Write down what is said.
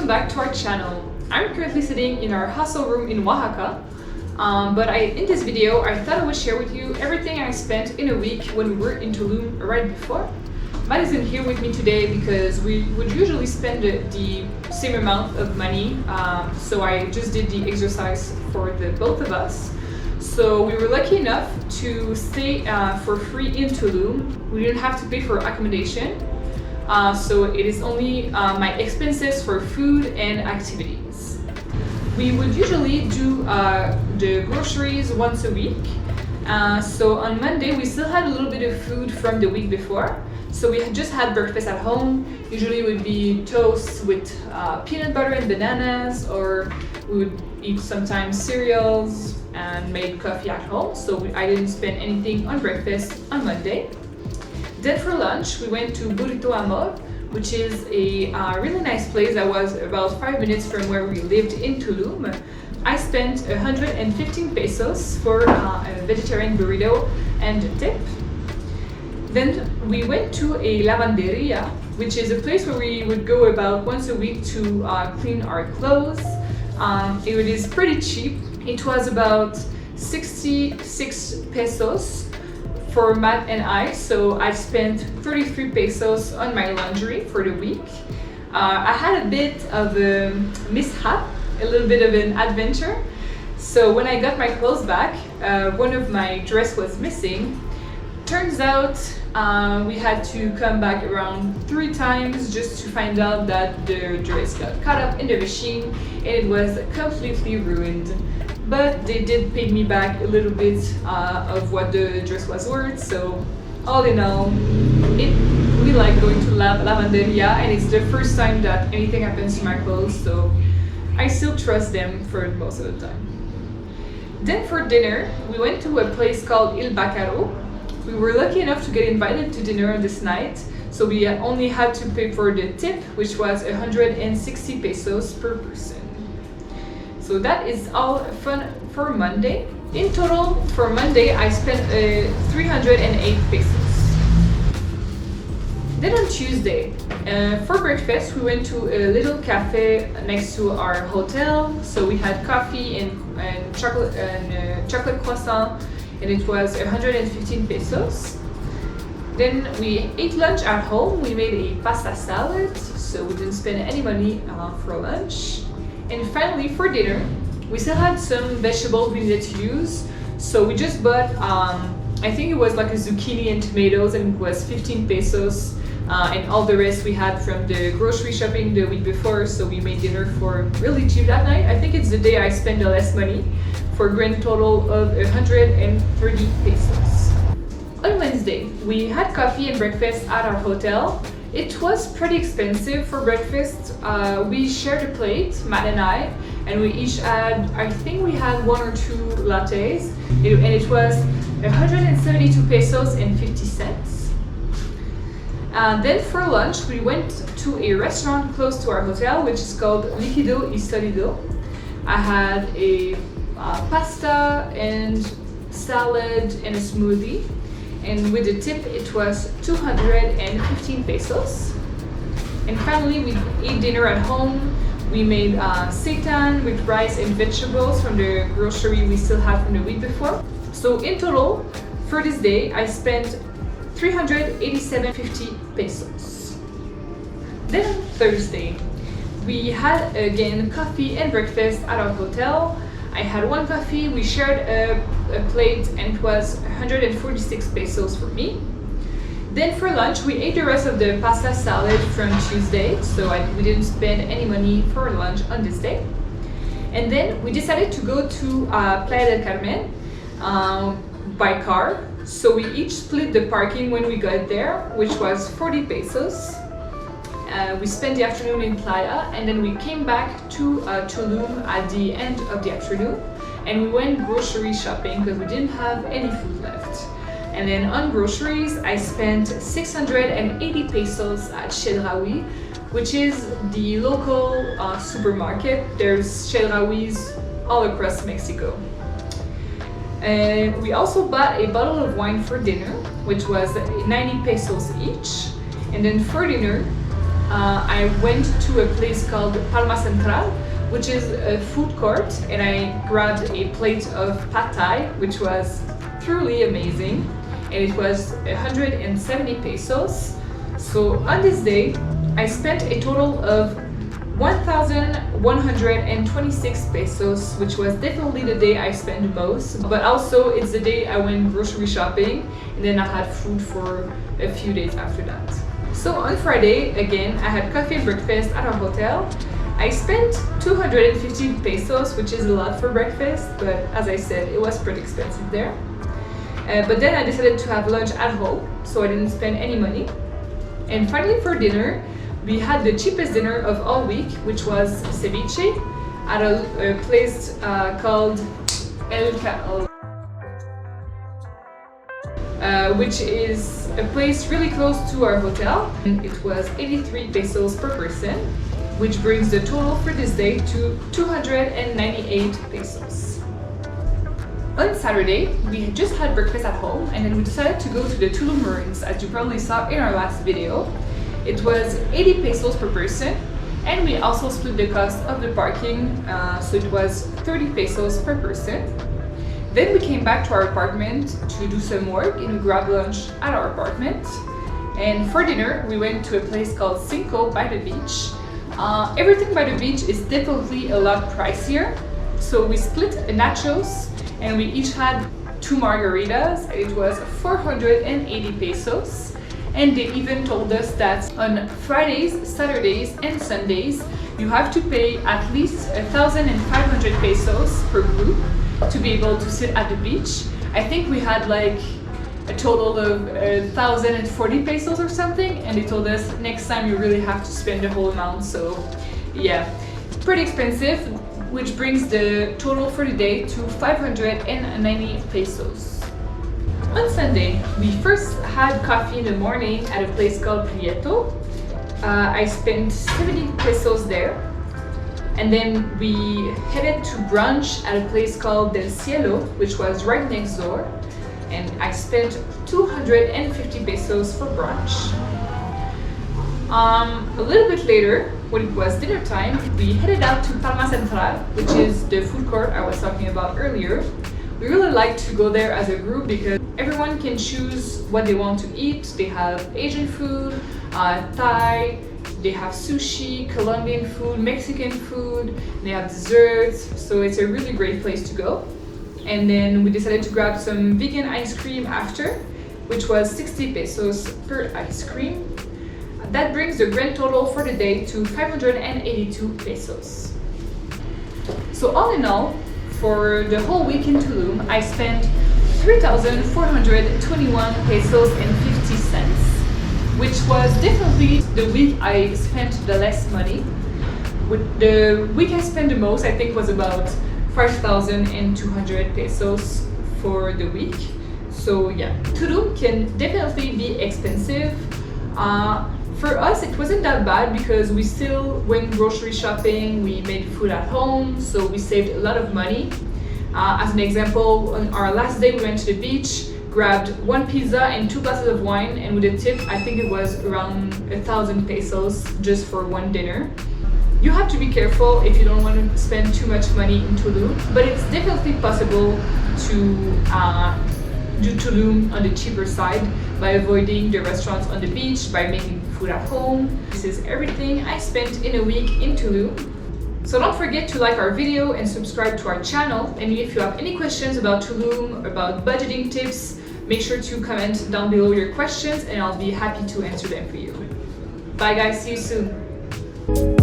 welcome back to our channel. I'm currently sitting in our hostel room in Oaxaca, in this video I thought I would share with you everything I spent in a week when we were in Tulum right before. Matt isn't here with me today because we would usually spend the same amount of money, so I just did the exercise for the both of us. So we were lucky enough to stay for free in Tulum. We didn't have to pay for accommodation. So it is only my expenses for food and activities. We would usually do the groceries once a week. So on Monday we still had a little bit of food from the week before. So we had just had breakfast at home. Usually it would be toast with peanut butter and bananas, or we would eat sometimes cereals and made coffee at home. So I didn't spend anything on breakfast on Monday. Then for lunch, we went to Burrito Amor, which is a really nice place that was about 5 minutes from where we lived in Tulum. I spent 115 pesos for a vegetarian burrito and a tip. Then we went to a lavanderia, which is a place where we would go about once a week to clean our clothes. It is pretty cheap. It was about 66 pesos for Matt and I, so I spent 33 pesos on my laundry for the week. I had a bit of a mishap, a little bit of an adventure. So when I got my clothes back, one of my dress was missing. Turns out we had to come back around 3 times just to find out that the dress got caught up in the machine and it was completely ruined. But they did pay me back a little bit of what the dress was worth, so all in all, we like going to lavanderia, and it's the first time that anything happens to my clothes, so I still trust them for most of the time. Then for dinner, we went to a place called Il Bacaro. We were lucky enough to get invited to dinner on this night, so we only had to pay for the tip, which was 160 pesos per person. So that is all fun for Monday. In total, for Monday, I spent 308 pesos. Then on Tuesday, for breakfast, we went to a little cafe next to our hotel. So we had coffee and chocolate croissant, and it was 115 pesos. Then we ate lunch at home. We made a pasta salad, so we didn't spend any money for lunch. And finally, for dinner, we still had some vegetables we needed to use. So we just bought, I think it was like a zucchini and tomatoes, and it was 15 pesos. And all the rest we had from the grocery shopping the week before. So we made dinner for really cheap that night. I think it's the day I spent the less money, for a grand total of 130 pesos. On Wednesday, we had coffee and breakfast at our hotel. It was pretty expensive for breakfast. We shared a plate, Matt and I, and we each had, I think we had 1 or 2 lattes, and it was 172 pesos and 50 cents. Then for lunch, we went to a restaurant close to our hotel, which is called Liquido y Solido. I had a pasta and salad and a smoothie. And with the tip, it was 215 pesos. And finally, we ate dinner at home. We made seitan with rice and vegetables from the grocery we still had from the week before. So in total, for this day, I spent 387.50 pesos. Then on Thursday, we had again coffee and breakfast at our hotel. I had 1 coffee, we shared a plate, and it was 146 pesos for me. Then for lunch, we ate the rest of the pasta salad from Tuesday, so we didn't spend any money for lunch on this day. And then we decided to go to Playa del Carmen by car. So we each split the parking when we got there, which was 40 pesos. We spent the afternoon in Playa, and then we came back to Tulum at the end of the afternoon, and we went grocery shopping because we didn't have any food left. And then on groceries, I spent 680 pesos at Chedraui, which is the local supermarket. There's Chedrauis all across Mexico. And we also bought a bottle of wine for dinner, which was 90 pesos each. And then for dinner, I went to a place called Palma Central, which is a food court, and I grabbed a plate of pad thai, which was truly amazing, and it was 170 pesos. So on this day, I spent a total of 1,126 pesos, which was definitely the day I spent the most, but also it's the day I went grocery shopping, and then I had food for a few days after that. So on Friday, again, I had coffee and breakfast at our hotel. I spent 250 pesos, which is a lot for breakfast, but as I said, it was pretty expensive there. But then I decided to have lunch at home, so I didn't spend any money. And finally for dinner, we had the cheapest dinner of all week, which was ceviche at a place called El Cal, which is a place really close to our hotel. It was 83 pesos per person, which brings the total for this day to 298 pesos. On Saturday, we just had breakfast at home, and then we decided to go to the Tulum ruins, as you probably saw in our last video. It was 80 pesos per person, and we also split the cost of the parking, so it was 30 pesos per person. Then we came back to our apartment to do some work, and we grabbed lunch at our apartment. And for dinner, we went to a place called Cinco by the beach. Everything by the beach is definitely a lot pricier, so we split nachos, and we each had 2 margaritas. It was 480 pesos. And they even told us that on Fridays, Saturdays, and Sundays, you have to pay at least 1,500 pesos per group to be able to sit at the beach. I think we had like a total of 1,040 pesos or something, and they told us next time you really have to spend the whole amount. So yeah, pretty expensive, which brings the total for the day to 590 pesos. On Sunday, we first had coffee in the morning at a place called Prieto. I spent 70 pesos there. And then we headed to brunch at a place called Del Cielo, which was right next door. And I spent 250 pesos for brunch. A little bit later, when it was dinner time, we headed out to Palma Central, which is the food court I was talking about earlier. We really like to go there as a group because everyone can choose what they want to eat. They have Asian food, Thai, they have sushi, Colombian food, Mexican food, they have desserts, so it's a really great place to go. And then we decided to grab some vegan ice cream after, which was 60 pesos per ice cream. That brings the grand total for the day to 582 pesos. So all in all, for the whole week in Tulum, I spent 3,421 pesos and 50 cents, which was definitely the week I spent the less money. The week I spent the most, I think, was about 5,200 pesos for the week. So yeah, Tulum can definitely be expensive. For us, it wasn't that bad because we still went grocery shopping, we made food at home, so we saved a lot of money. As an example, on our last day we went to the beach, grabbed 1 pizza and 2 glasses of wine, and with a tip, I think it was around 1,000 pesos just for one dinner. You have to be careful if you don't want to spend too much money in Tulum, but it's definitely possible to do Tulum on the cheaper side by avoiding the restaurants on the beach, by making food at home. This is everything I spent in a week in Tulum. So don't forget to like our video and subscribe to our channel. And if you have any questions about Tulum, about budgeting tips, make sure to comment down below your questions and I'll be happy to answer them for you. Bye guys, see you soon.